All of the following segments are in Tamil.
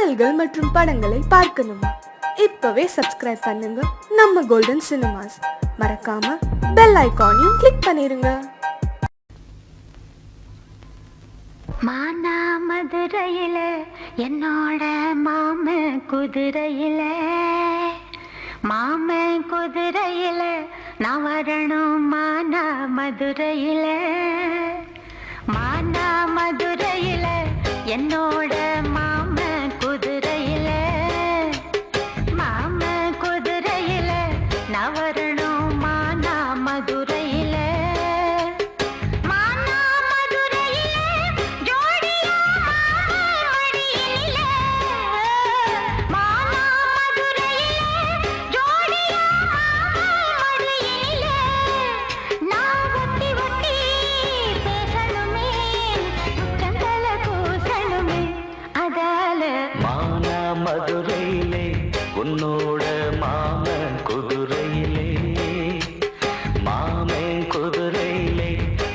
பாடல்கள் மற்றும் படங்களை பார்க்கணுமா? இப்பவே சப்ஸ்கிரைப் பண்ணுங்க நம்ம கோல்டன் சினிமாஸ். மறக்காம பெல் ஐகானையும் கிளிக் பண்ணிருங்க. மானா மதுரையில என்னோட மாமன் குதிரையில நான் வரணும். மானா மதுரையில என்னோட மாமன் குதிரையில நான் வரணும். மானா மதுரையில மதுரையிலே உன்னோட மாமன் குதிரையிலே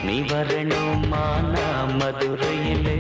நீ வரணும். மானா மதுரையிலே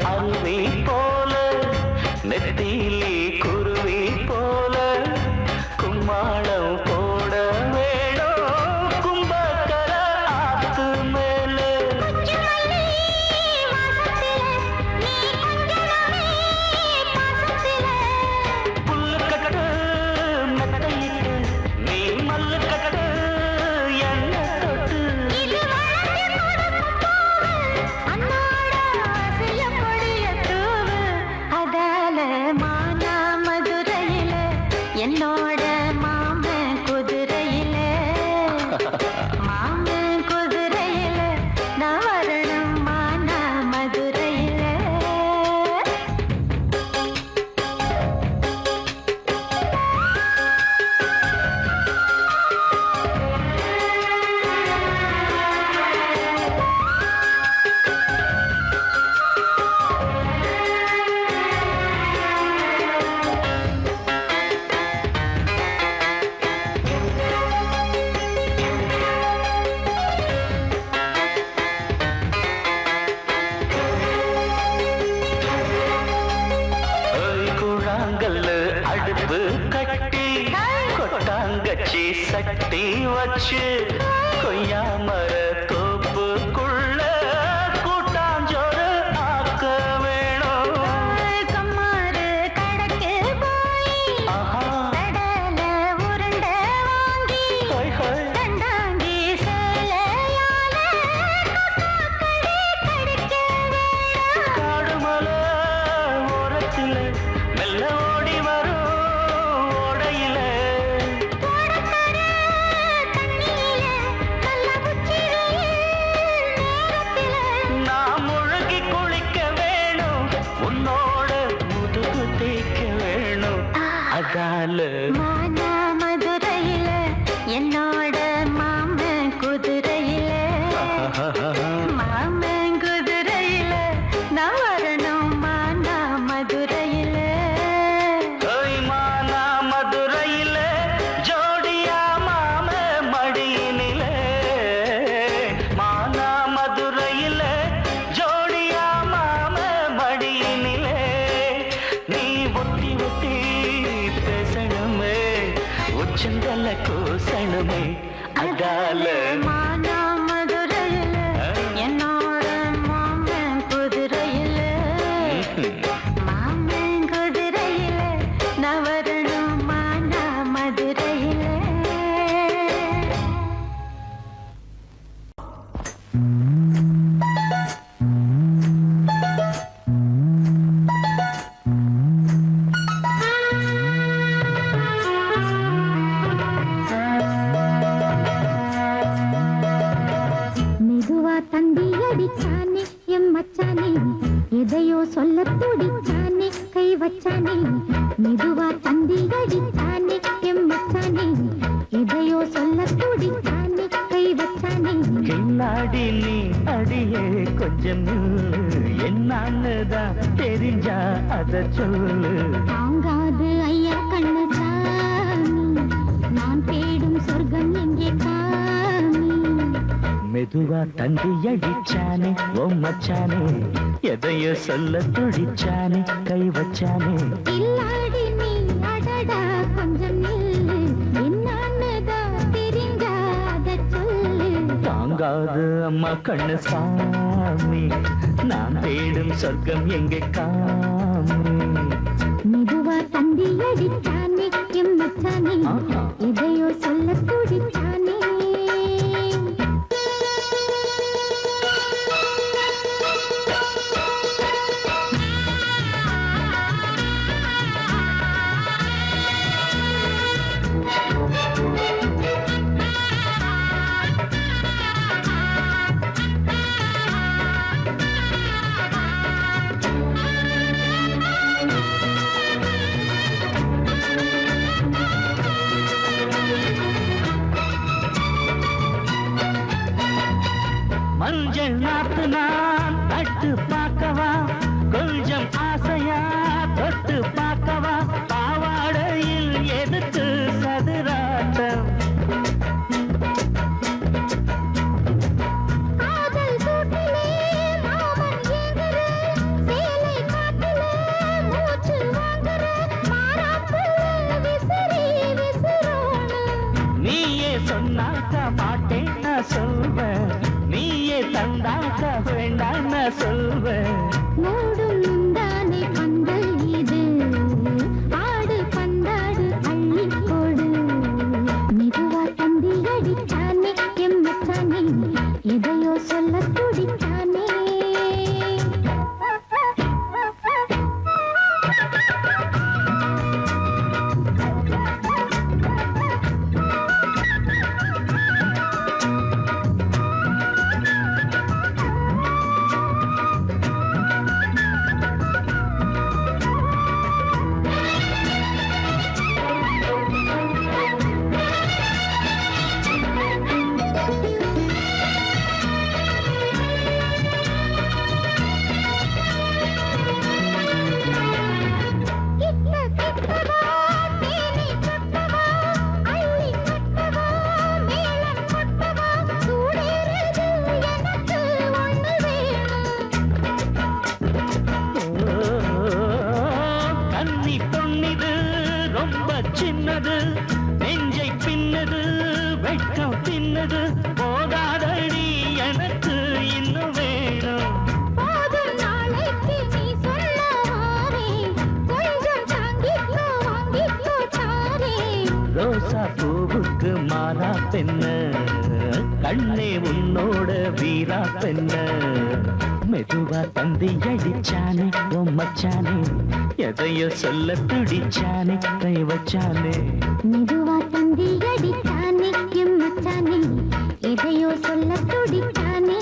அருவி போல நெத்திலி குருவி போல கும்மாளம் போட வேணும். கும்பக்கர ஆத்து மேல புல்லு கட்டு மெத்தையிட்டு நீ மல்லு கட்டு என்ன தொட்டு என்னோட மாமன் குதிரையில நான் வரணும். மானா மதுரையில அடுப்பு கட்டி கொட்டாங்கச்சி சட்டி வச்சு கொய்யா மர தோப்புக்குள்ள கூட்டாஞ்சோறு ஆக்க வேணும். கம்மாறு கடக்கு போய் கடல உருண்டை வாங்கி கண்டாங்கி சேலையால கடிக்க வேணும். காடுமலை ஓரத்தில மெல்ல ஓடி வரும் ஓடையில நான் முழுகி குளிக்க வேணும். உன்னோட முதுகு தேய்க்க வேணும். அதால மானா மதுரையில என்னோட மாமன் குதிரையில நான் வரணும். மானா மதுரையில மானா மதுரையில ஜோடியா மாம மடியினிலே. மானா மதுரையில ஜோடியா மாம மடியினிலே. நீ ஒட்டி ஒட்டி பேசணுமே உச்சந்தல கூசணுமே. அதால மானா மதுரையில என்னோட மாமன் குதிரையில நான் வரணும். மானா மதுரையில எதையோ சொல்ல துடிச்சானே கை வச்சானே மெதுவா தந்தி அடிச்சானே எம்மச்சானே எதையோ சொல்ல துடிச்சானே கை வச்சானே கில்லாடி நீ அடியே கொஞ்சம் என்னன்னுதான் தெரிஞ்சா அத சொல்லு தாங்காது ஐயா கண்ணு சாமி நான் தேடும் சொர்க்கம் எங்கே காமி மெதுவா தந்தி அடிச்சானே ஓ மச்சானே எதையோ சொல்ல துடிச்சானே கை வச்சானே இல்லாடி நீ அடடா கொஞ்சம் நில்லு என்னன்னுதான் தெரிஞ்சாத சொல்லு தாங்காது அம்மா கண்ணு சாமி நான் தேடும் சொர்க்கம் எங்கே காமி மெதுவா தந்தி அடிச்சானே எம்மச்சானே இதையோ சொல்ல துடிச்சானே மஞ்சள் நாத்து நான் தட்டு பார்க்கவா கொஞ்சம் ஆசையா தொட்டு பார்க்கவா பாவாடையில் எதுக்கு சதுராட்டம் காதல் சூட்டிலே மாமன் ஏங்குற சேலை காட்டிலே மூச்சு வாங்குற மாறாப்புல விசிறி விசிறோடு நீயே சொன்னாக்க மாட்டேன் நான் சொல்வேன் நீயே தந்தாக்க வேண்டாம் நான் சொல்வேன் மூடும் முந்தானை பந்தல் இது ஆடு பந்தாடு அள்ளிக்கோடு மெதுவா தந்தி அடிச்சானே எம்மச்சானே எதையோ சொல்ல துடிச்சானே கன்னி பொன்னிது ரொம்ப சின்னது நெஞ்சை பின்னது வெட்கம் பின்னது போதாதடி எனக்கு இன்னும் வேணும் போதும் நாளைக்கு நீ சொல்லாரே கொஞ்சம் தாங்கிக்கோ வாங்கிக்கோ தாரே ரோசா பூவுக்கு மாறா பெண்ண கண்ணே உன்னோட வீரா பெண்ண மெதுவா தந்தி அடிச்சானே ஓ மச்சானே எதையோ சொல்ல துடிச்சானே கை வச்சானே மெதுவா தந்தி அடிச்சானே எம்மச்சானே எதையோ சொல்ல துடிச்சானே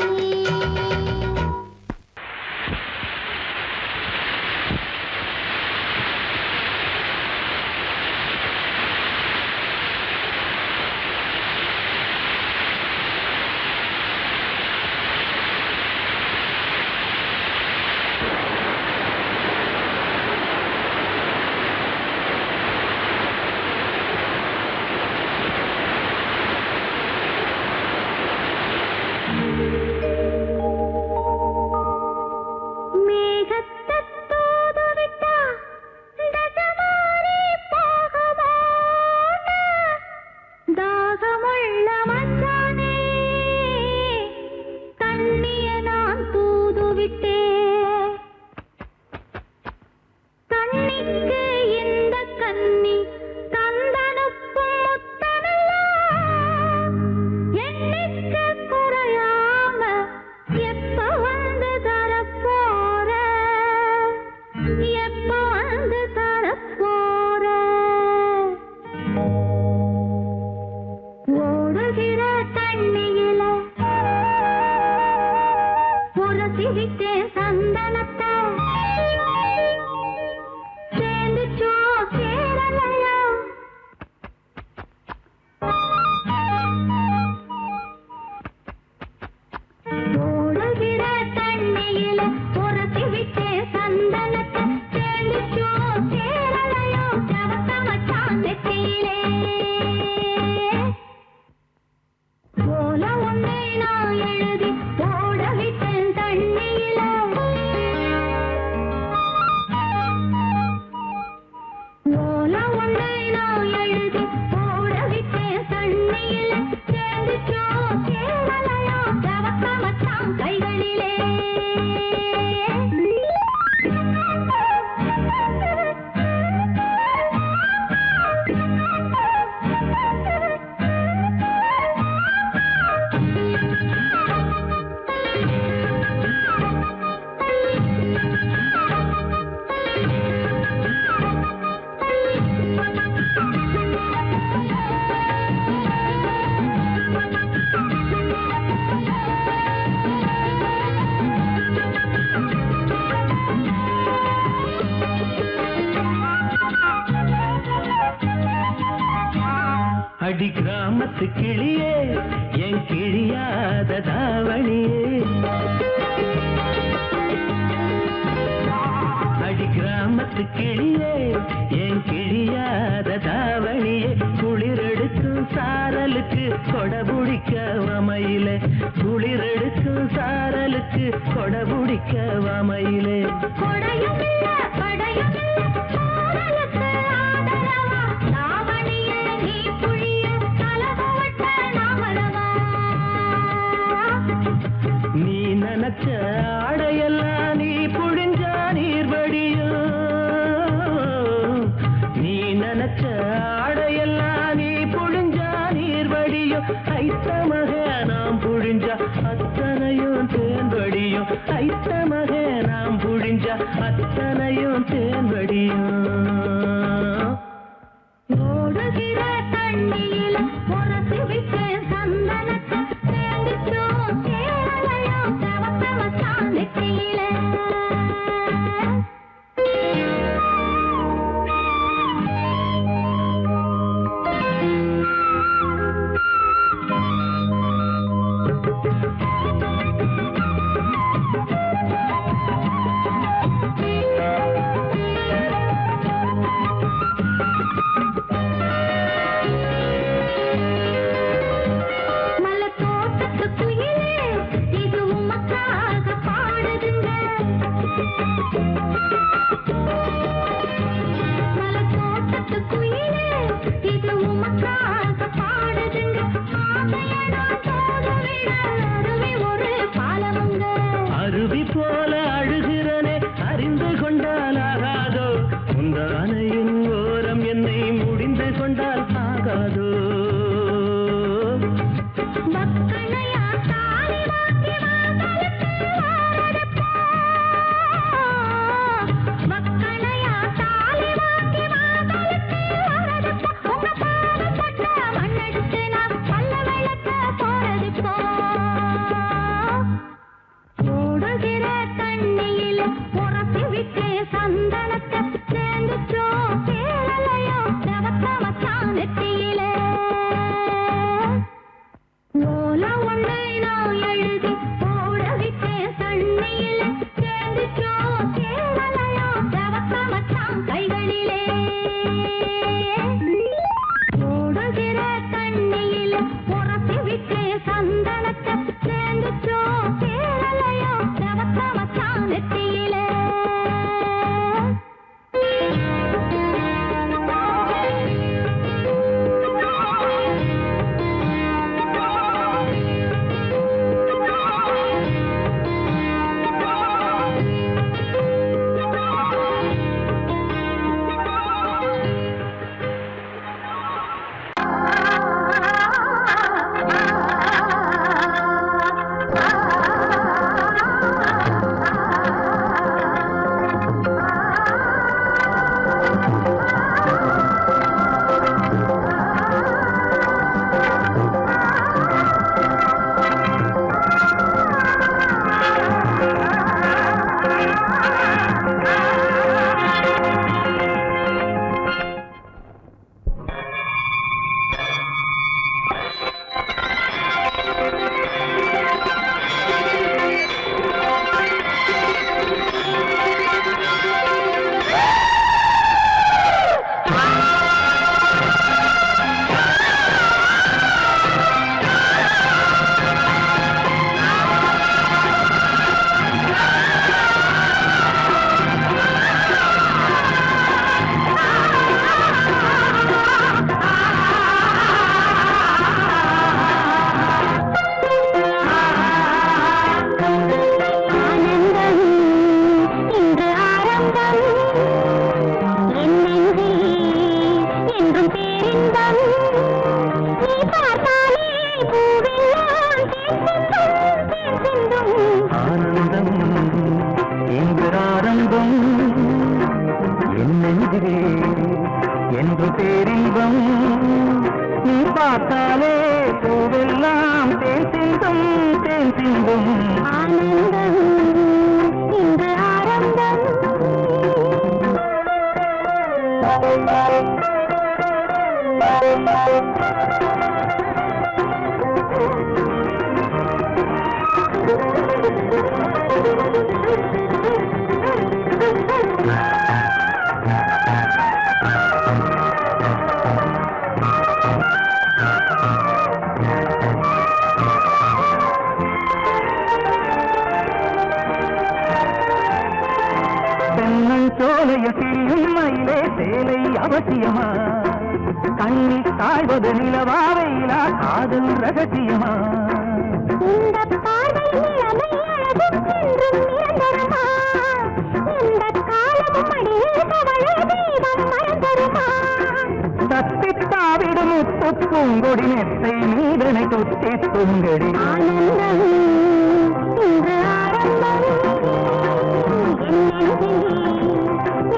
கிராமத்து கிளியே என் கிழியாத தாவணியே அடி கிராமத்து கிளியே என் கிழியாத தாவணியே குளிரெடுக்கும் சாரலுக்கு கொடபுடிக்க வமையிலே குளிரெடுக்கும் சாரலுக்கு கொடபுடிக்க வமையிலே நீ நினைச்ச ஆடையெல்லாம் நீ புழிஞ்சா நீர் வடியும் நீ நினைச்ச ஆடையெல்லாம் நீ புழிஞ்சா நீர் வடியும் ஐத்தமக நாம் புழிஞ்சா அத்தனையும் தேன் வடியும் ஐத்தமக நாம் புழிஞ்சா அத்தனையும் தேன் வடியும் ஓடுகிற தண்ணியில் உரசி விட்டு சந்தனத்தை சேர்ந்துச்சோம் சேரலையும் தவத்த மச்சான் நெற்றியில அருவி போல அழுகிறனே அறிந்து கொண்டால் ஆகாதோ உந்த அணையின் ஓரம் என்னை முடிந்து கொண்டால் ஆகாதோ சந்தனத்தை சேர்ந்துச்சோம் சேரலையும் தவத்த மச்சான் நெற்றியிலே ஓல ஒன்றை நான் எழுதி போட விட்டேன் தண்ணியில சேர்ந்துச்சோம் சேரலையும் தவத்த மச்சான் கைகளிலே ஓடுகிற தண்ணியில உரசி விட்டேன் சந்தனத்தை சேர்ந்துச்சோம் சேரலையும் தவத்த மச்சான் நெற்றியிலே என்று பேரின்பம் நீ பார்த்தாலே பூவெல்லாம் தேன் சிந்தும் தேன் சிந்தும் ஆனந்தம் இன்று ஆரம்பம் தென்னஞ்சோலையில் திரியும் மயிலே சேலை அவசியமா? கண்ணில் காய்வது நிலவா வெயிலா காதல் ரகசியமா? இந்த பார்வையில் இளமை அழகும் என்றும் நிரந்தரமா? இந்த காலமும் அடியில் கவலை தெய்வம் மறந்தருமா? தத்தித்தாவிடும் முத்து பூங்கொடி நெத்தை நீதனை தொத்தி துங்கடி. ஆனந்தம் இன்று ஆரம்பம்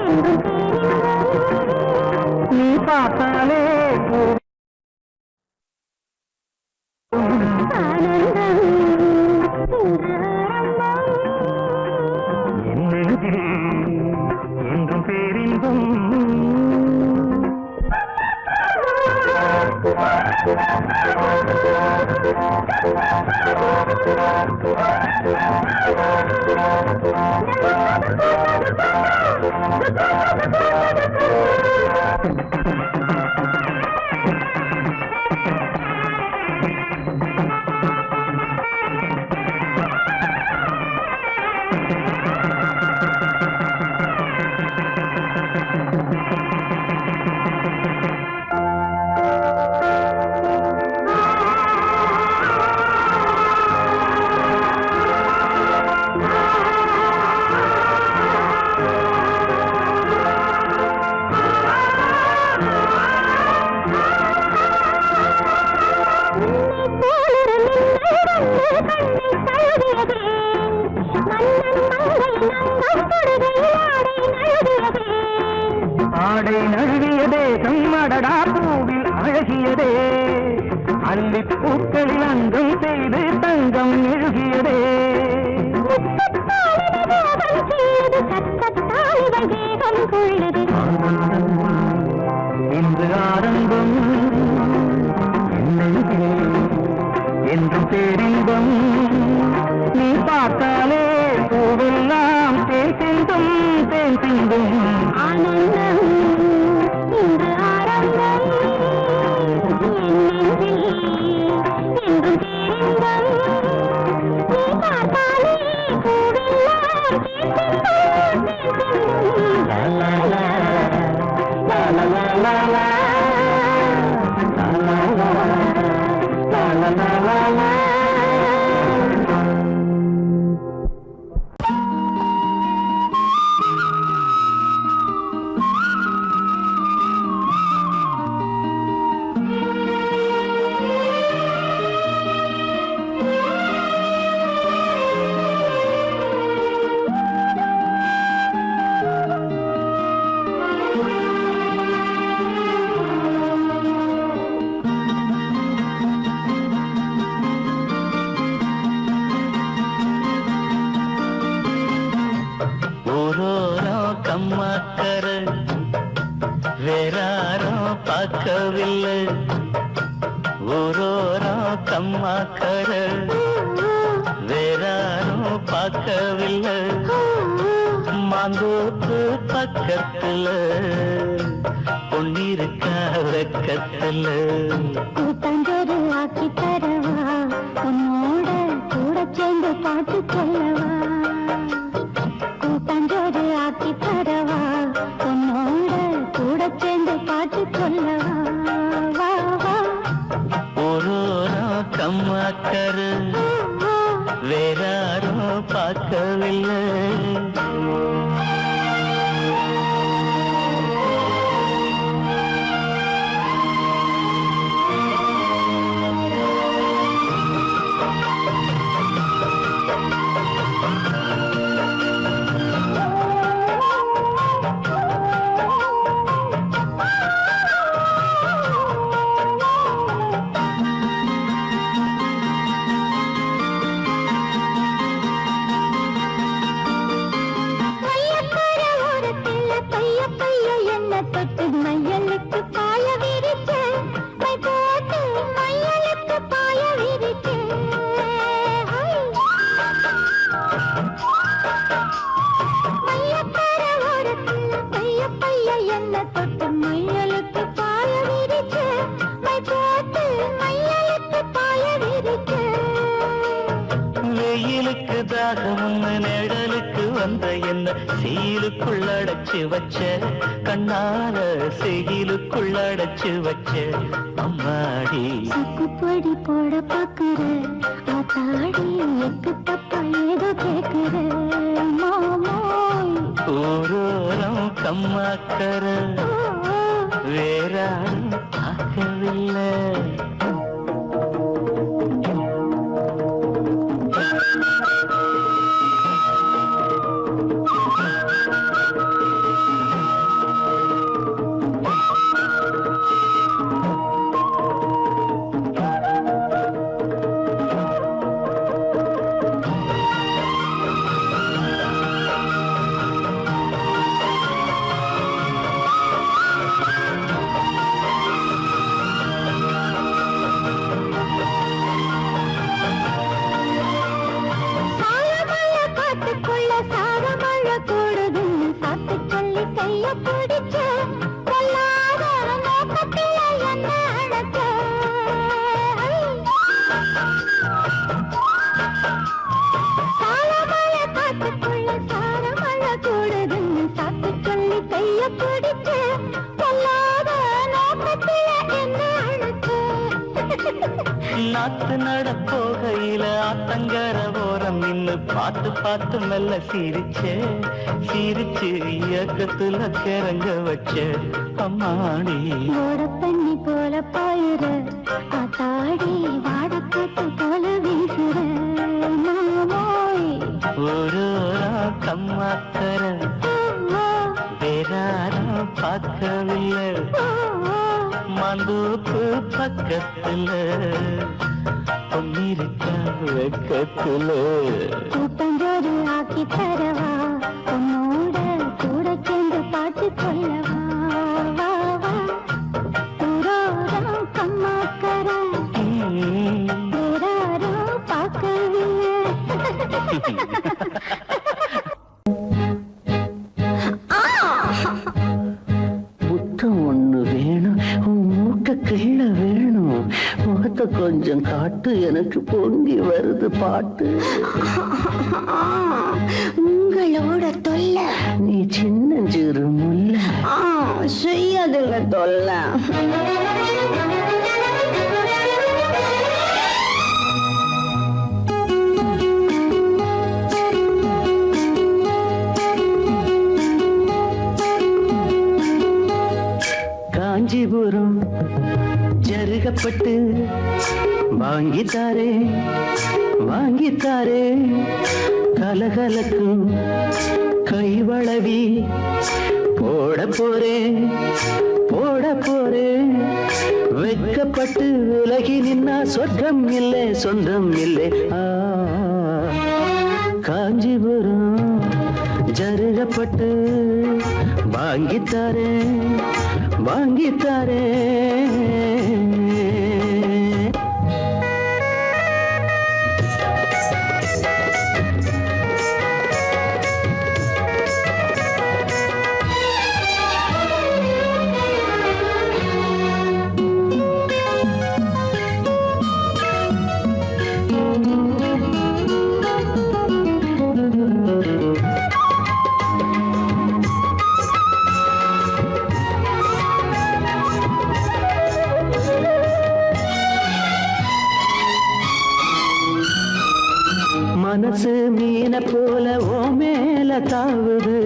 என்றும் பேரின்பம். நீ பார்த்தாலே ஆனந்தம் இன்று ஆரம்பம். என் நெஞ்சில் என்றும் பேரின்பம். ஆடை நழுவியதே கம்மடடா பூவில் அழகியதே. அல்லிப் பூக்களில் அங்கம் செய்து தங்கம் எழுகியதே. இன்று ஆரம்பம் என்றும் பேரின்பம். நீ பார்த்தாலே பூவெல்லாம் தேன் சிந்தும் தேன் சிந்தும். ஆனந்தம் இன்று ஆரம்பம் என்றும் பேரின்பம். நீ பார்த்தாலே பூவெல்லாம் தேன் சிந்தும் தேன் சிந்தும். லா லா லா லா லா லா லா லா லா லா லா லா. கம்மாக்கர வேறாரும் பார்க்கவில்லை. ஊரோரம் கம்மாக்கர வேறாரும் பார்க்கவில்லை. மாந்தோப்பு பக்கத்துல பொன்னிருக்கா வெக்கத்துல. கூட்டாஞ்சோறு ஆக்கி தரவா, உன்னோட கூட சேர்ந்து பாட்டு சொல்லவா. கூட்டாஞ்சோறு ஆக்கி தரவா, உன்னோட கூட சேர்ந்து பாட்டு சொல்லவா. வா வா. ஊரோரம் கம்மாக்கர வேறாரும் பார்க்கவில்லை. நிழலாக முன்ன நிழலுக்கு வந்த என்ன சீலுக்குள்ளடைச்சு வச்ச கண்ணால செய்யிலுக்குள்ளடைச்சு வச்ச அம்மாடி சுக்குப்பொடி போட பாக்குற ஆத்தாடி எக்கு தப்பா ஏதோ கேக்குற மாமோய் ஊரோரம் கம்மாக்கர வேறாரும் பார்க்கவில்லை நாத்து நடப்போகையில ஆத்தங்கர ஓரம் நின்னு பார்த்து பார்த்து மெல்ல சிரிச்சே சிரிச்சு இயக்கத்துல கிறங்க வச்ச அம்மாடி தண்ணி போல பாயுற ஆத்தாடி வாடக்காத்து போல வீசுற மாமோய் ஒரு கம்மாக்கர வேறாரும் பார்க்கவில்லை மந்தூப்பு பக்கத்துல பொன்னிருக்கா வெக்கத்துல கூட்டஞ்சோறு ஆக்கி தரவா உன்னோட கூட சேர்ந்து பாட்டு சொல்லவா வா வா ஊரோரம் கம்மாக்கர வேறாரும் பார்க்கவில்லை புத்தம் ஒண்ணு வேணும் உன் மூக்க கிள்ள வேணும் முகத்தை கொஞ்சம் காட்டு எனக்கு பொங்கி வருது பாட்டு உங்களோட தொல்லை நீ சின்னஞ்சிறு முல்ல செய்யாதுங்க தொல்லை காஞ்சிபுரம் ஜருகப்பட்டு வாங்கித்தாரே வாங்கித்தாரே கலகலக்கும் கைவளவி போட போறேன் போட போறேன் வெட்கப்பட்டு விலகி நின்னா சொர்க்கம் இல்லை சொந்தம் இல்லை காஞ்சிபுரம் ஜருகப்பட்டு வாங்கித்தாரே வாங்கித்தாரே மனசு மீன போல ஓ மேல தாவுது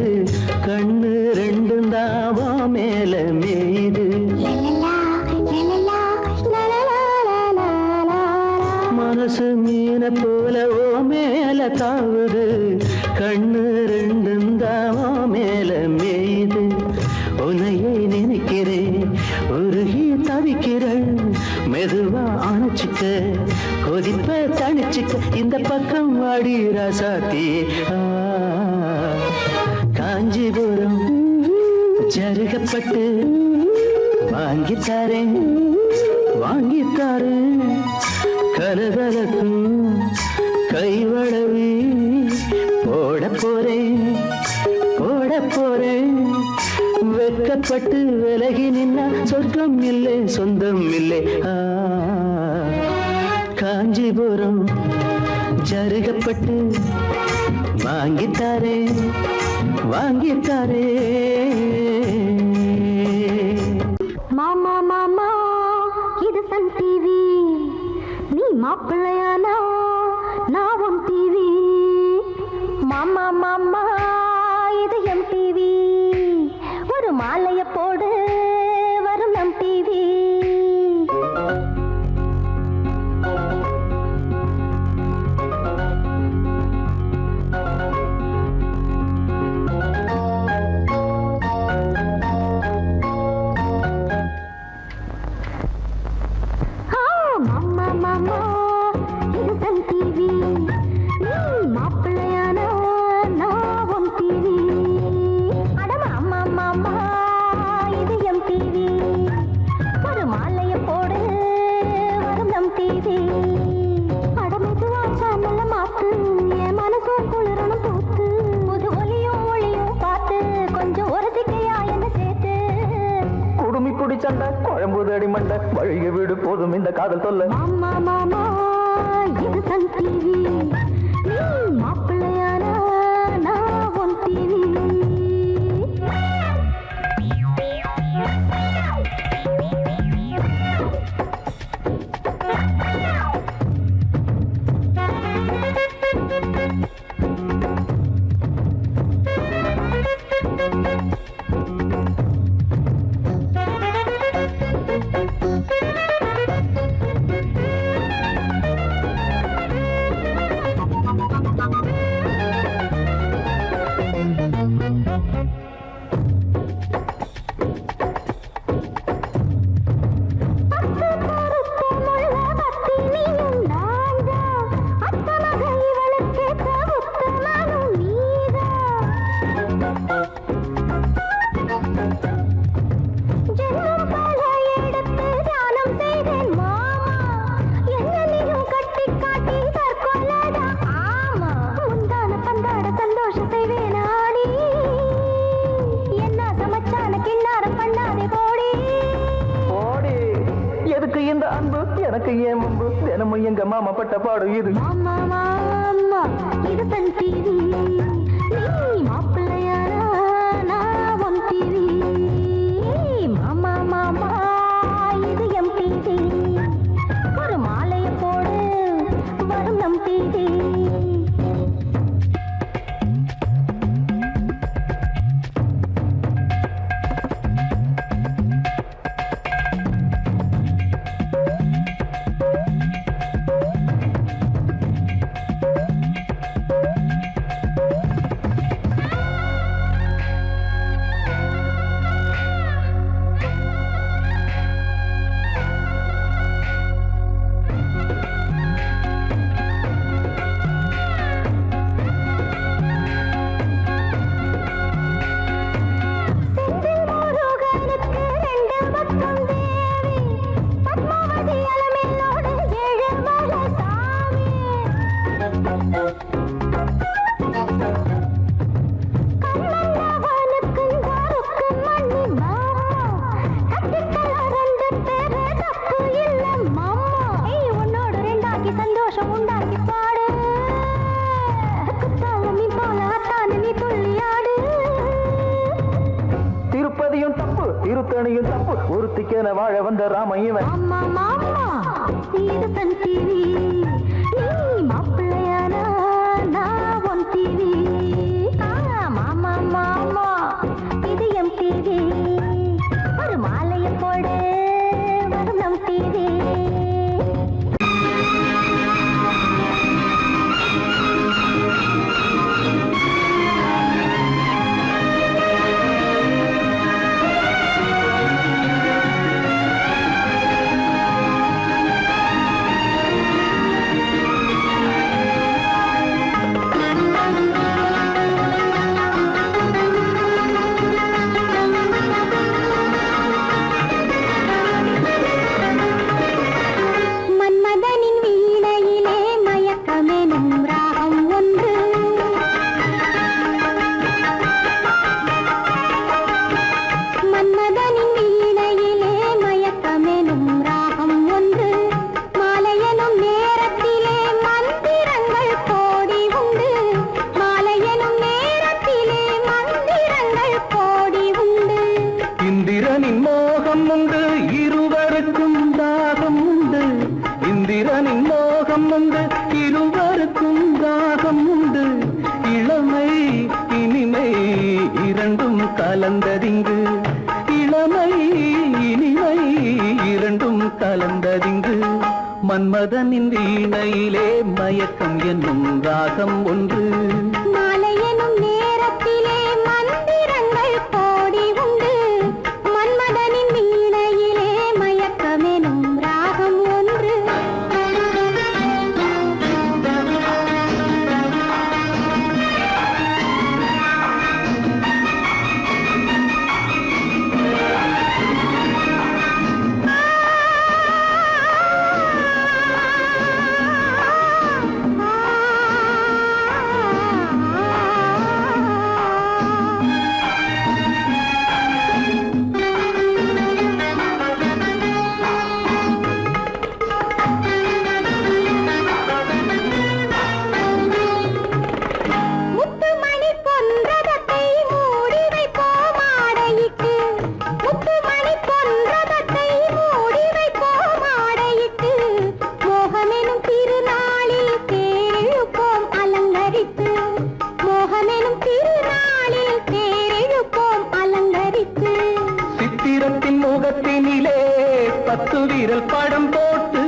கண்ணு ரெண்டும் தாவோ மேல மேயுது மனசு மீன போல ஓ மேல தாவுது கண்ணு ரெண்டும் தாவோ மேல மேயுது உன்னையே நினைக்கிறேன் உருகி தவிக்கிறேன் மெதுவா அணைச்சிக்க கொதிப்ப தணிச்சுக்க இந்த பக்கம் வாடி ராசாத்தி காஞ்சிபுரம் ஜருகப்பட்டு வாங்கித்தாரேன் வாங்கித்தாரேன் கலகலக்கும் கைவளவி போட போறேன் போட போறேன் வெட்கப்பட்டு விலகி நின்னா சொர்க்கம் இல்லை சொந்தம் இல்லை காஞ்சிபுரம் ஜருகப்பட்டு வாங்கித்தாரே வாங்கித்தாரே. மாமா மாமா இது சன் டிவி, நீ மாப்பிள்ளையானா நான் உன் டிவி. மாமா மாமா இது எம் டிவி, ஒரு மாலைய போடு வரும் நம் டிவி. மாமா மாமா இது சன் டிவி, நீ மாப்பிள்ளையானா நான் உன் டிவி. அட மாமா மாமா இது எம் டிவி, ஒரு மாலைய போடு வரும் நம் டிவி. அட மெதுவா சேனல்ல மாத்து, என் மனசும் குளிரணும் பூத்து. புது ஒலியும் ஒளியும் பார்த்து கொஞ்சம் ஒரசிக்கையா என்ன சேர்த்து. குடுமி குடி சண்டை குழம்புதடி மண்டை வழிய வீடு போதும் இந்த காதல் தொல்லை. மாமா மாமா இது சன் டிவி, நீ மாப்பிள்ளையானா நான் உன் டிவி. இந்த அன்பு எனக்கு ஏன் முன்பு தினமும் எங்க மாமா பட்ட பாடு இது. மாமா மாமா இது சன் டிவி, நீ மாப்பிள்ளையானா நான் உன் டிவி. மாமா மாமா இது எம் டிவி, ஒரு மாலைய போடு வரும் நம் டிவி. சந்தோஷம் உண்டாக்கி பாடு, குத்தாலமி போல அத்தானி துள்ளியாடு. திருப்பதியும் தப்பு திருத்தணியும் தப்பு, ஒருத்திக்கென வாழ வந்த ராமையவன். மாமா மாமா இது சன் டிவி, நீ மாப்பிள்ளையானா நான் உன் டிவி. மாமா மாமா இது எம் டிவி, ஒரு மாலைய போடு வரும் நம் டிவி. மோகம் உண்டு இருவருக்கும் தாகம் உண்டு இந்திரனின் மோகம் உண்டு இருவருக்கும் தாகம் உண்டு இளமை இனிமை இரண்டும் கலந்ததிங்கு இளமை இனிமை இரண்டும் கலந்ததிங்கு மன்மதனின் வீணையிலே மயக்கம் என்னும் ராகம் ஒன்று மாலை எனும் நேரத்திலே மந்திரங்கள் கோடி உண்டு மன்மதனின் வீணையிலே மயக்கமெனும் ராகம் ஒன்று முத்துமணி பொன்றதத்தை மூடி வைப்போம் ஆடையிட்டு முத்துமணி பொன்றதத்தை மூடி வைப்போம் ஆடையிட்டு மோகமெனும் திருநாளில் தேரிழுப்போம் அலங்கரித்து மோகமெனும் திருநாளில் தேரிழுப்போம் அலங்கரித்து சித்திரத்தின் முகத்தினிலே 10 விரல் படம் போட்டு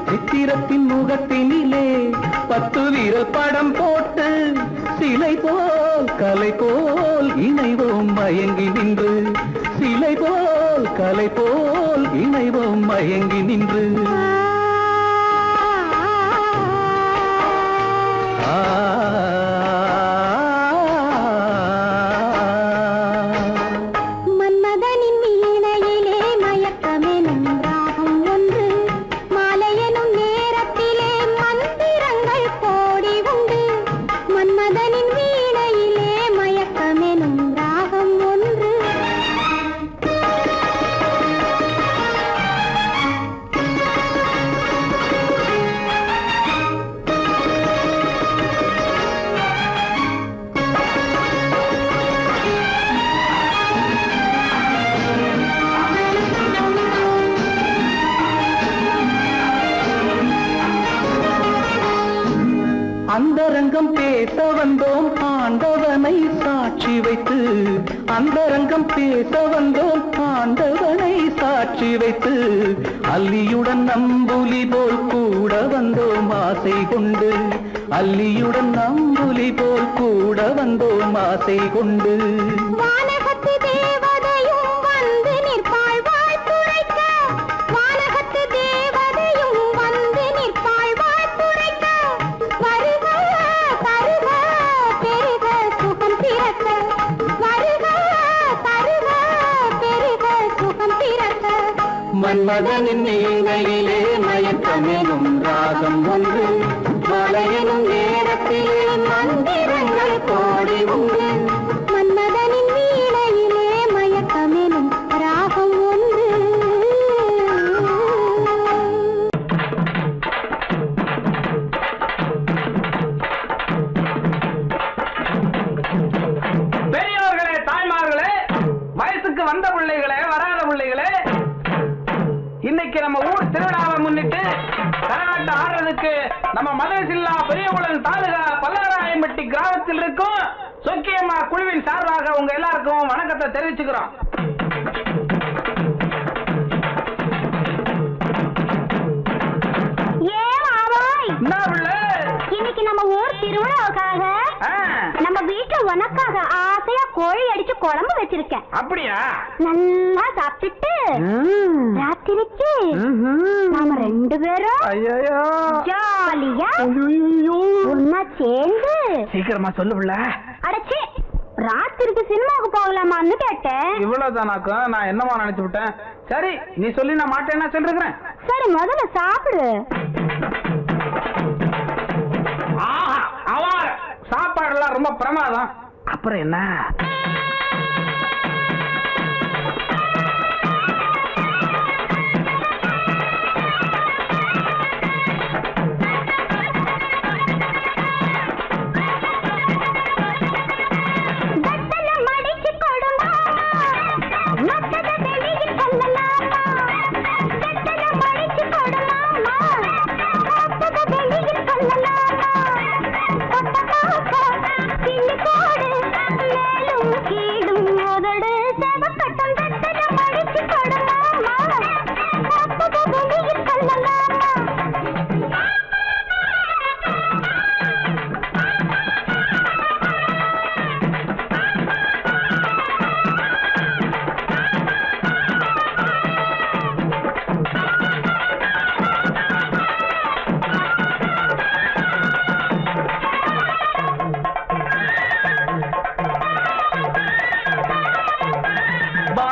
சித்திரத்தின் முகத்தினிலே 10 விரல் படம் போட்டு சிலை போல் கலை போல் இணைவோம் மயங்கி நின்று சிலை போல் கலை போல் இணைவோம் மயங்கி நின்று மன்மதனின் வீணையிலே மயக்கமெனும் ராகம் ஒன்று மாலை எனும் நேரத்திலே மந்திரங்கள் கோடி உண்டு மன்மதனின் வீணையிலே மயக்கமெனும் ராகம் ஒன்று அந்தரங்கம் பேச வந்தோம் ஆண்டவனை சாட்சி வைத்து அந்தரங்கம் பேச வந்தோம் ஆண்டவனை சாட்சி வைத்து அல்லியுடன் நம்புலி போல் கூட வந்தோம் ஆசை கொண்டு அல்லியுடன் நம்புலி போல் கூட வந்தோம் ஆசை கொண்டு வானகத்து தேவதையும் வந்து நிற்பாள் வாழ்த்துரைக்க வானகத்து தேவதையும் வந்து நிற்பாள் வாழ்த்துரைக்க வருக தருக பெருக சுகம் பிறக்க வருக தருக பெருக சுகம் பிறக்க மன்மதனின் வீணையிலே மயக்கமெனும் ராகம் ஒன்று மலையெனும் நேரத்திலே மந்திரங்கள் கோடி உண்டு மன்மதனின் வீணையிலே மயக்கமெனும் ராகம் ஒன்று பெரியவர்களே தாய்மார்களே வயசுக்கு வந்த பிள்ளைகளே வராத பிள்ளைகளே இன்னைக்கு நம்ம ஊர் திருவிழாவை முன்னிட்டு கரகாட்டம் ஆடுறதுக்கு நம்ம மதுரைசில்லா பெரியகுளம் தாலுகா பல்லராயம்பட்டி கிராமத்தில் இருக்கும் சொக்கியம்மா குழுவின் சார்பாக உங்க எல்லாருக்கும் வணக்கத்தை தெரிவிச்சுக்கிறோம். என்ன பிள்ளை இன்னைக்கு நம்ம ஊர் திருவிழாவுக்காக நம்ம வீட்டுல உனக்காக ஆசையா கோழி அடிச்சு குழம்பு வச்சிருக்கேன். அப்படியா? நல்லா சாப்பிட்டுட்டு ராத்திரிக்கு நாம 2 பேரும் ஜாலியா ஒன்னா சேர்ந்து சீக்கிரமா சொல்லு பிள்ளை. அடச்சி ராத்திரிக்கு சினிமாவுக்கு போகலாமான்னு கேட்டேன். இவ்வளவுதானாக்கும் நான் என்னமா நினைச்சு விட்டேன். சரி நீ சொல்லி நான் மாட்டேன்னா சொல்றேன். சரி முதல்ல சாப்பிடு. சாப்பாடுலாம் ரொம்ப பிரமாதம். அப்புறம் என்ன மடிச்சு கொடுமா மத்தத வெளியில் சொல்லலாம்.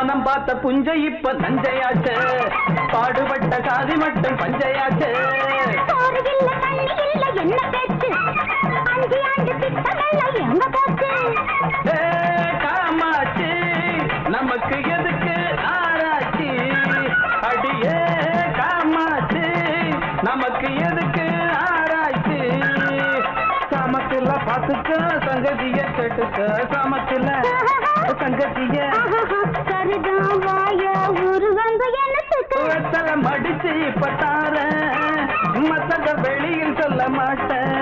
மானம் பார்த்த புஞ்சை இப்ப நஞ்சையாச்சு பாடுபட்ட சாதி மட்டும் பஞ்சையாச்சு சோறு இல்ல தண்ணி இல்ல என்ன பேச்சு 5 ஆண்டு திட்டங்கள் எங்க போச்சு காமாச்சு நமக்கு எதுக்கு ஆராய்ச்சி அடியே காமாச்சு நமக்கு எதுக்கு ஆராய்ச்சி சமத்துல பாத்துக்க சங்கதிய கேட்டுக்க சமத்துல சங்கதிய சரிதான் வாய ஊரு வந்து எனக்கு வெத்தல மடிச்சு பட்டார மத்தத வெளியில் சொல்ல மாட்டேன்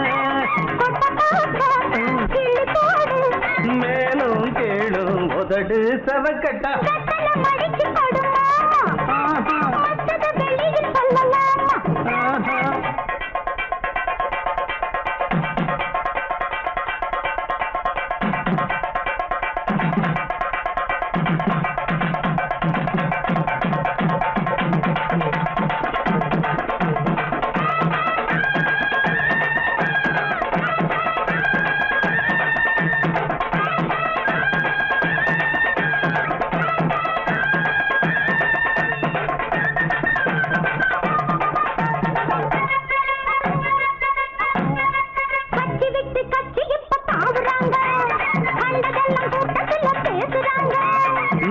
மேலும் கேளும் உதடு சவக்கட்டா மடிச்சு கொடுமா மத்தத வெளியில் சொல்லலாமா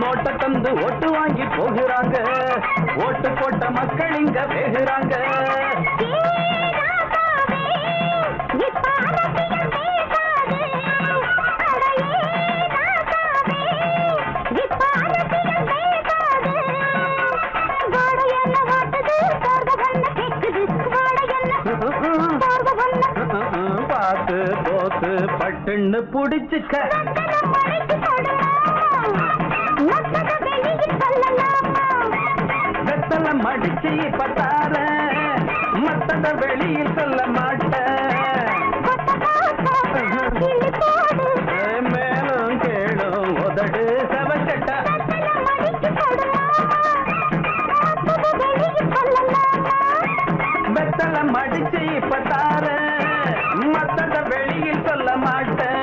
நோட்ட தந்து ஓட்டு வாங்கி போகிறாங்க ஓட்டு போட்ட மக்கள் இங்க வேகுறாங்க பார்த்து போத்து பட்டுன்னு புடிச்சுக்க வெத்தல மடிச்சு பட்டார மத்தத வெளியில் சொல்ல மாட்டேன் மேலும் கேளும் உதடு சவக்கட்டா வெத்தல மடிச்சு பட்டார மத்தத வெளியில் சொல்ல மாட்டேன்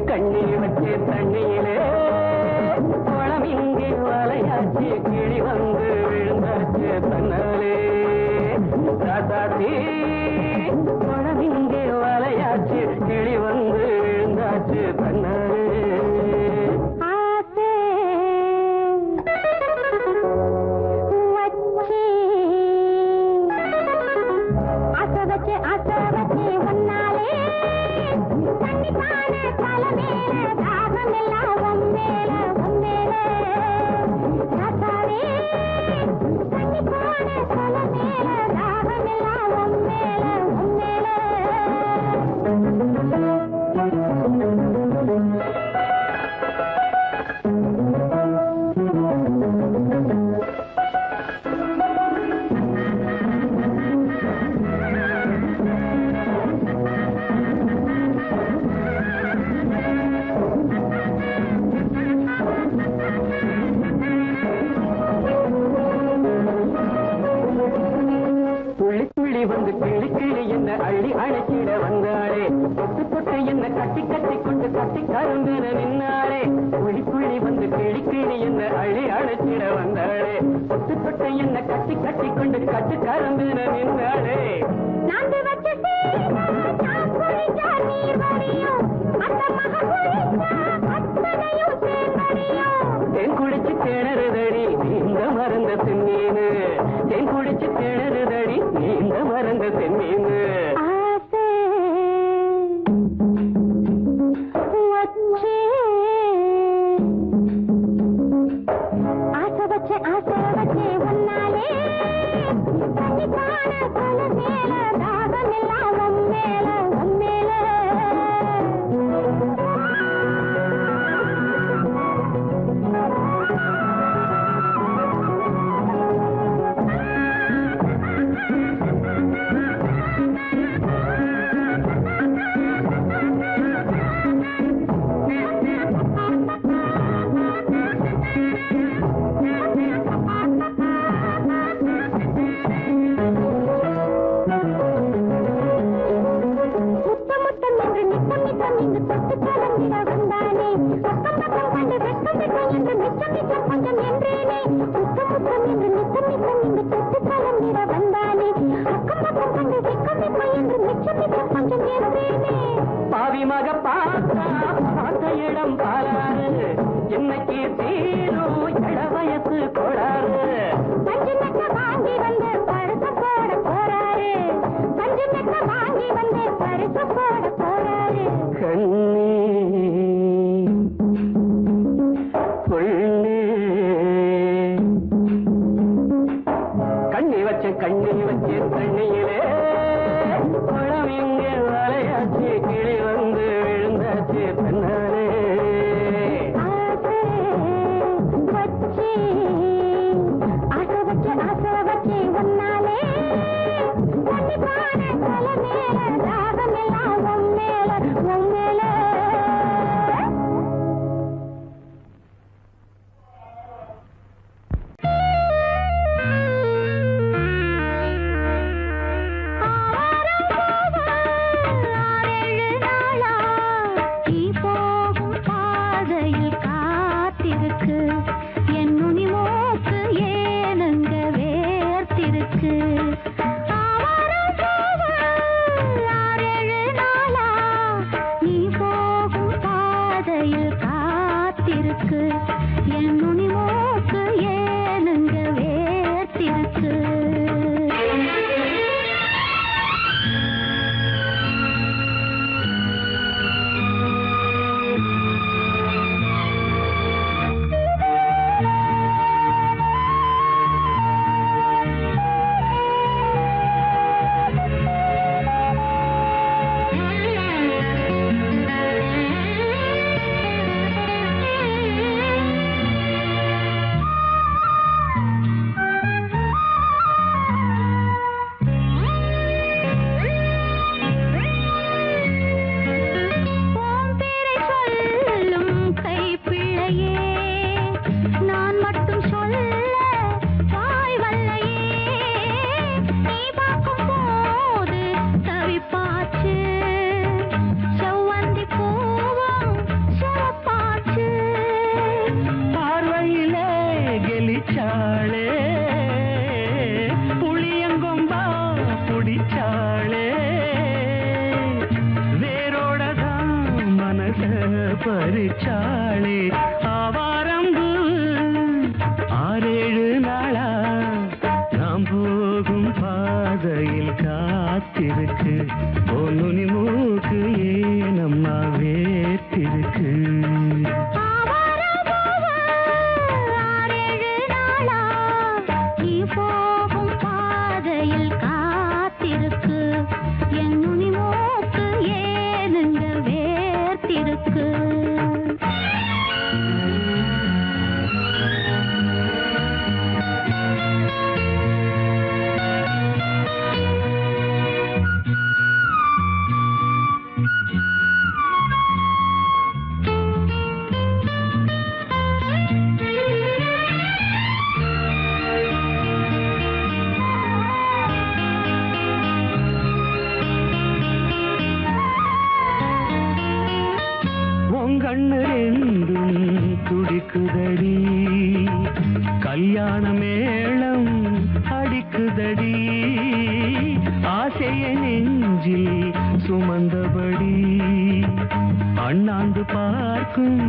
கண்ணி வச்சு தண்ணியிலே குளம் இங்கே வலையாச்சு கிளி வந்து விழுந்தாச்சு தன்னாலே ராசாத்தி குளம் இங்கே வலையாச்சு கிளி வந்து விழுந்தாச்சு தன்னாலே வந்து கிளி கிளி என்ன அள்ளி அழைச்சிட வந்தாளே தொட்டு தொட்டு என்ன கட்டி கட்டி கொண்டு கட்டி கரும்பின நின்னாளே புள்ளி புள்ளி வந்து கிளி கிளி என்ன அள்ளி அழைச்சிட வந்தாளே தொட்டு தொட்டு என்ன கட்டி கட்டி கொண்டு கட்டி கரும்பின நின்னாளே தேன் குடிச்சு திணறுதடி நீந்த மறந்த செம்மீனு தேன் குடிச்சு திணறுதடி நீந்த மறந்த செம்மீனு இடம் பாலாறு இன்னைக்கு தீரும் இள வயசு கோளாறு பஞ்சு மெத்த வாங்கி வந்து பரிசு போட போறாரு பஞ்சு மெத்த வாங்கி வந்து பரிசு போட போறாரு கண்ணே பொண்ணே கண்ணி வச்சு தண்ணியிலே குளம் இங்கே வலையாச்சு கிளி வந்து விழுந்தாச்சு தன்னாலே ஆசை வச்சு ஒன்னாலே கண்டிப்பான தலை மேல தாகமெல்லாம் உன் மேல பறிச்சாளே ஆவாரம்பு 6-7 நாளா நாம் போகும் பாதையில் காத்திருக்கு பொன்னுனி மூக்கு ஏனம்மா வேத்திருக்கு கண்ணு ரெண்டும் துடிக்குதடி கல்யாண மேளம் அடிக்குதடி ஆசைய நெஞ்சில் சுமந்தபடி அண்ணாந்து பார்க்கும்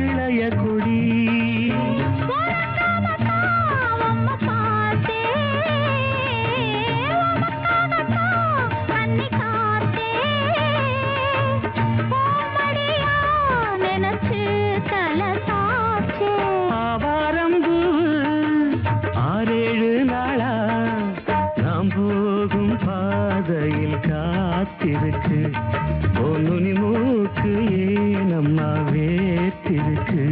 இளைய கொடி ஆவாரம்பு 6-7 நாளா நாம் போகும் பாதையில் காத்திருக்கு பொன்னுனி மூக்கு ஏனம்மா வேத்திருக்கு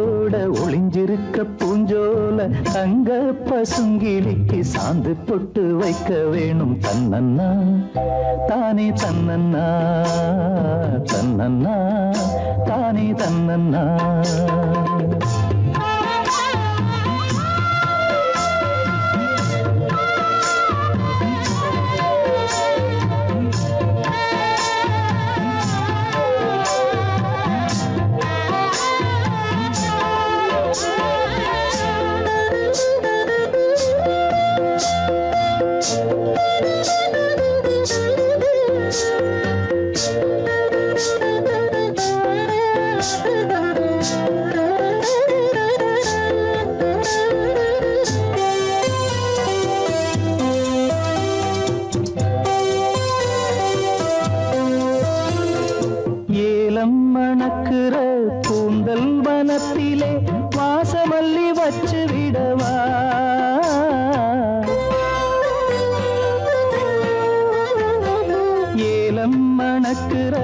நல்லோட ஒளிஞ்சிருக்க பூஞ்சோல தங்க பசுங்கிலிக்கு சாந்து பொட்டு வைக்க வேணும் தன்னன்னா தானே தன்னன்னா தன்னன்னா தானே தன்னன்னா மணக்குற கூந்தல் வனத்திலே வாசமல்லி வச்சு விடவா ஏலம் மணக்குற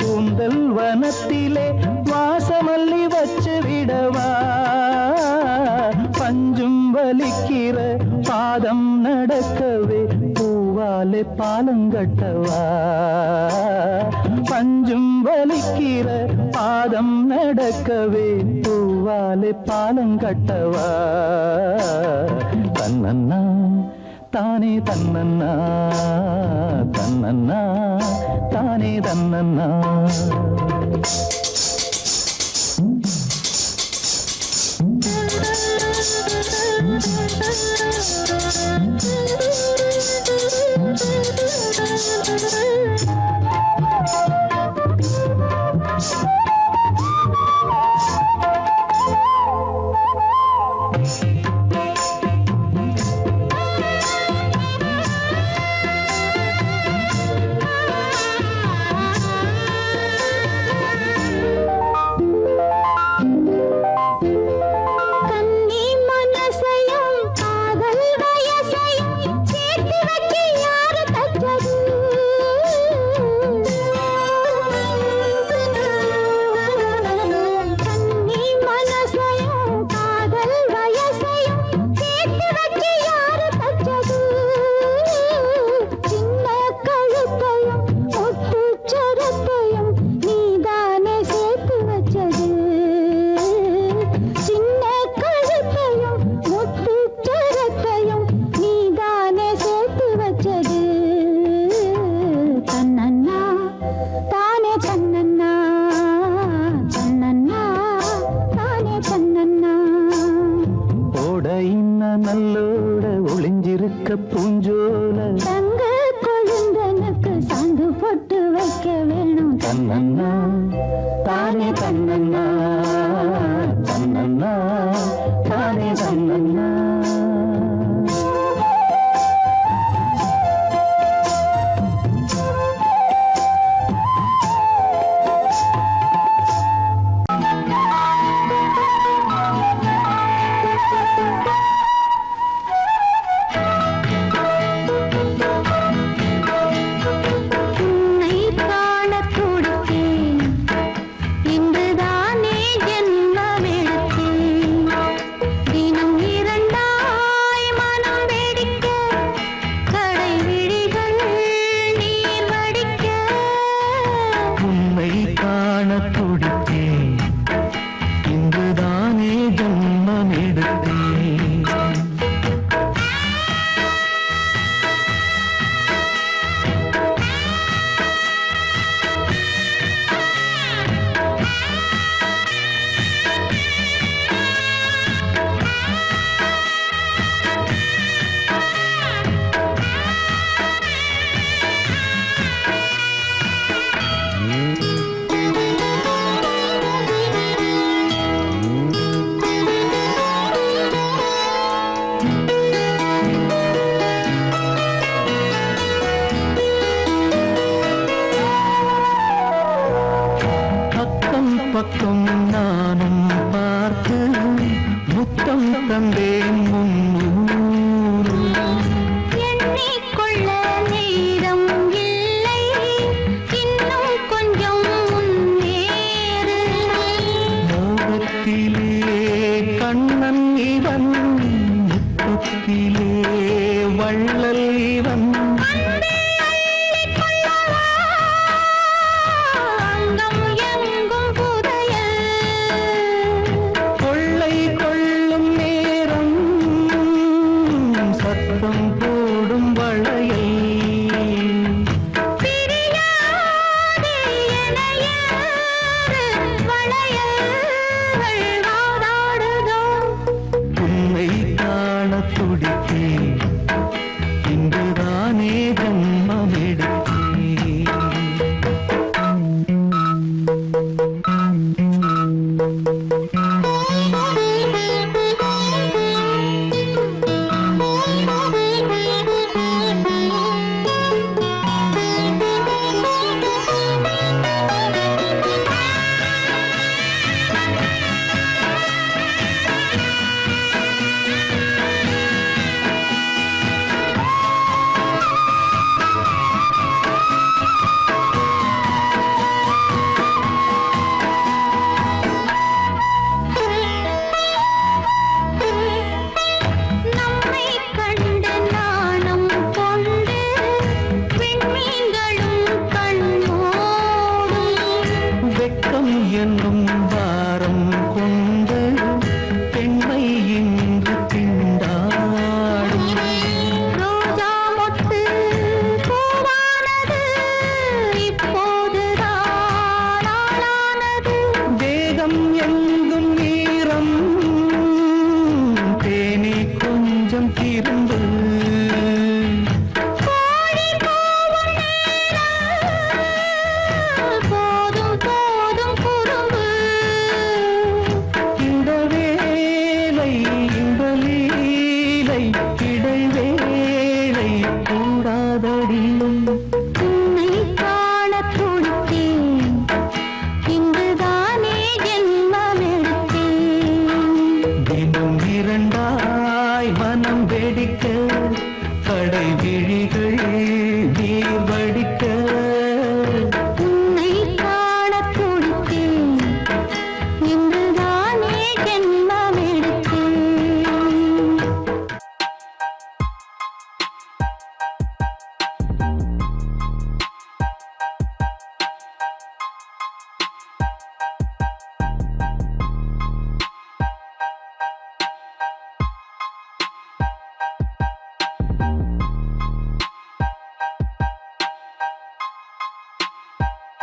கூந்தல் வனத்திலே வாசமல்லி வச்சு விடவா பஞ்சும் வலிக்கிற பாதம் நடக்கவே பூவாலே பாலங்கட்டவா பஞ்சும் வலிக்கிற பாதம் நடக்கவே பூவாலே பாலங்கட்டவா தன்னன்னா தானே தன்னன்னா தன்னன்னா தானே தன்னன்னா நல்லோட ஒளிஞ்சிருக்க பூஞ்சோல தங்க கொழுந்தனுக்கு சாந்து போட்டு வைக்க வேணும் தன்னன்னா தானே தன்னன்னா தன்னன்னா தானே தன்னன்னா பக்கம் நானும் பார்த்து முத்தம் தந்தேன் முன்னூறு எண்ணிக்கொள்ள நேரம் இல்லை இன்னும் கொஞ்சம் முன்னேறு மோகத்திலே கண்ணன் இவன் முத்தத்திலே வள்ளல் இவன்